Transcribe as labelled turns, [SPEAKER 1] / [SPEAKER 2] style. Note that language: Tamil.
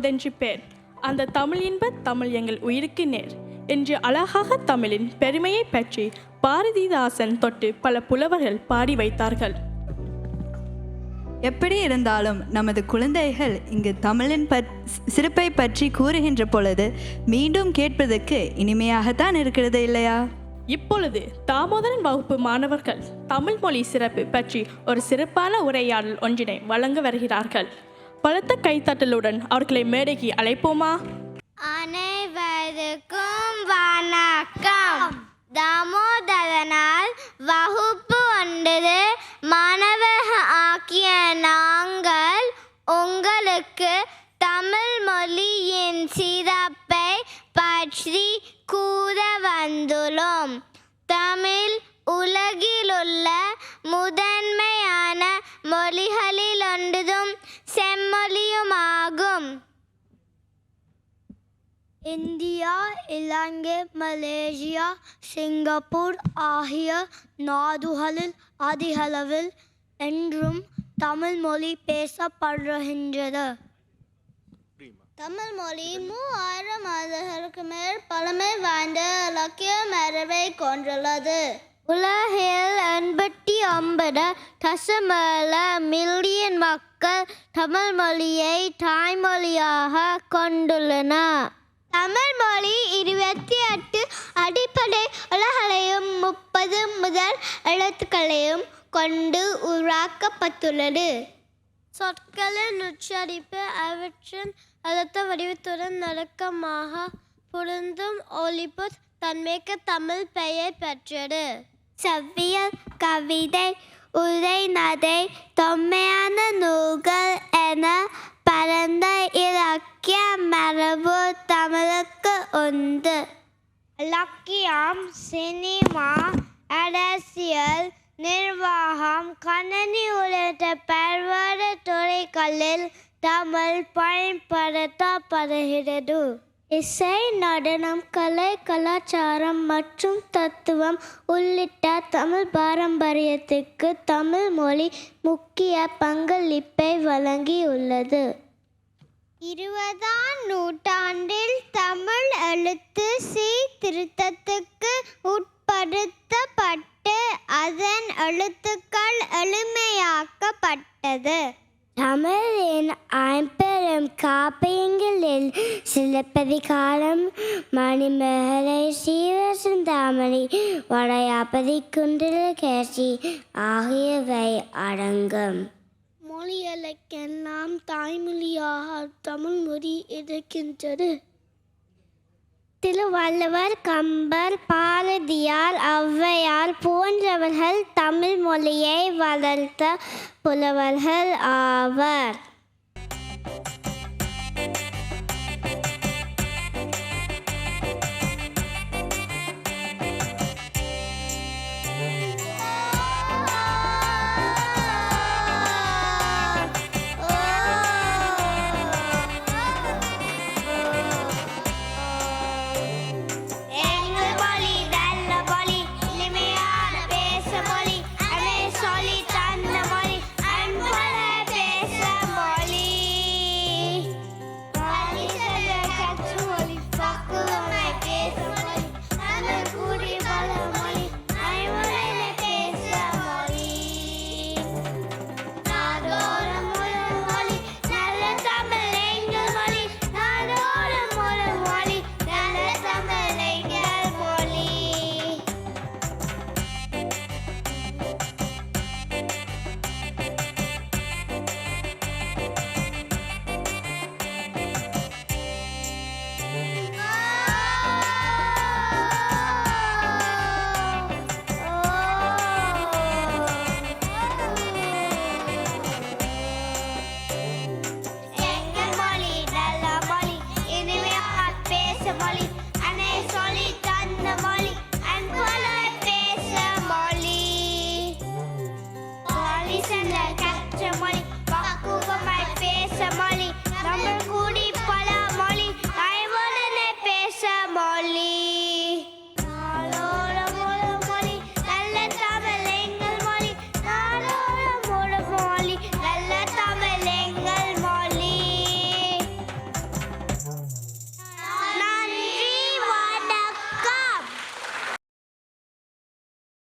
[SPEAKER 1] அமுதென்று பேர். அந்த தமிழ் இன்ப தமிழ் எங்கள் உயிருக்கு நேர் என்று அழகாக தமிழின் பெருமையை பற்றி பாரதிதாசன் தொட்டு பல புலவர்கள் பாடி வைத்தார்கள்.
[SPEAKER 2] எப்படி இருந்தாலும் நமது குழந்தைகள் இங்கு தமிழின் சிறப்பை பற்றி கூறுகின்ற பொழுது மீண்டும் கேட்பதற்கு இனிமையாகத்தான் இருக்கிறது இல்லையா?
[SPEAKER 1] இப்பொழுது தாமோதரன் வகுப்பு மாணவர்கள் தமிழ் மொழி சிறப்பு பற்றி ஒரு சிறப்பான உரையாடல் ஒன்றினை வழங்க வருகிறார்கள். பலத்த கைத்தட்டலுடன் அவர்களை மேடைக்கு அழைப்போமா?
[SPEAKER 3] அனைவருக்கும் வணக்கம். தாமோதரனால் வகுப்பு 9 மாணவர்கள் ஆகிய நாங்கள் உங்களுக்கு தமிழ் மொழியின் சிறப்பை பற்றி கூற வந்துள்ளோம். தமிழ் உலகிலுள்ள முதன்மையான மொழிகளில் ஒன்றும் செம்மொழியுமாகும். இந்தியா, இலங்கை, மலேசியா, சிங்கப்பூர் ஆகிய நாடுகளில் அதிகளவில் என்றும் தமிழ் மொழி பேசப்படுகின்றது. தமிழ் மொழி 3000 ஆண்டுகளுக்கு மேல் பழமை வாய்ந்த இலக்கிய மரபை கொண்டுள்ளது. உலகில் 89.7 மில்லியன் மக்கள் தமிழ் மொழியை தாய்மொழியாக கொண்டுள்ளனர். தமிழ் மொழி 28 அடிப்படை எழுத்துக்களையும் 30 முதல் எழுத்துக்களையும் கொண்டு உருவாக்கப்பட்டுள்ளது. சொற்களின் உச்சரிப்பு அவற்றின் அழுத்த வடிவத்துடன் நெருக்கமாக பொருந்தும் ஒலிப்பு தன்மைக்கு தமிழ் பெயர் பெற்றது. செவ்வியல், கவிதை, உரைநடை, தொன்மையான நூல்கள் என பரந்த இலக்கிய மரபு தமிழுக்கு உண்டு. இலக்கியம், சினிமா, அரசியல், நிர்வாகம், கணினி உள்ளிட்ட பல்வேறு துறைகளில் தமிழ் பயன்படுத்தப்படுகிறது. இசை, நடனம், கலை, கலாச்சாரம் மற்றும் தத்துவம் உள்ளிட்ட தமிழ் பாரம்பரியத்துக்கு தமிழ் மொழி முக்கிய பங்களிப்பை வழங்கியுள்ளது. 20ஆம் நூற்றாண்டில் தமிழ் எழுத்து சீர்திருத்தத்துக்கு உட்படுத்தப்பட்டு அதன் எழுத்துக்கள் எளிமையாக்கப்பட்டது. தமிழின் ஐம்பெரும் காப்பியங்களில் சிலப்பதிகாரம், மணிமேகலை, சீவகசிந்தாமணி, வளையாபதி, குண்டலகேசி ஆகியவை அடங்கும். மொழிகளுக்கெல்லாம் தாய்மொழியாக தமிழ் மொழி இருக்கின்றது. திருவள்ளுவர், கம்பர், பாரதியார், ஔவையார் போன்றவர்கள் தமிழ் மொழியை வளர்த்த புலவர்கள் ஆவர். Catch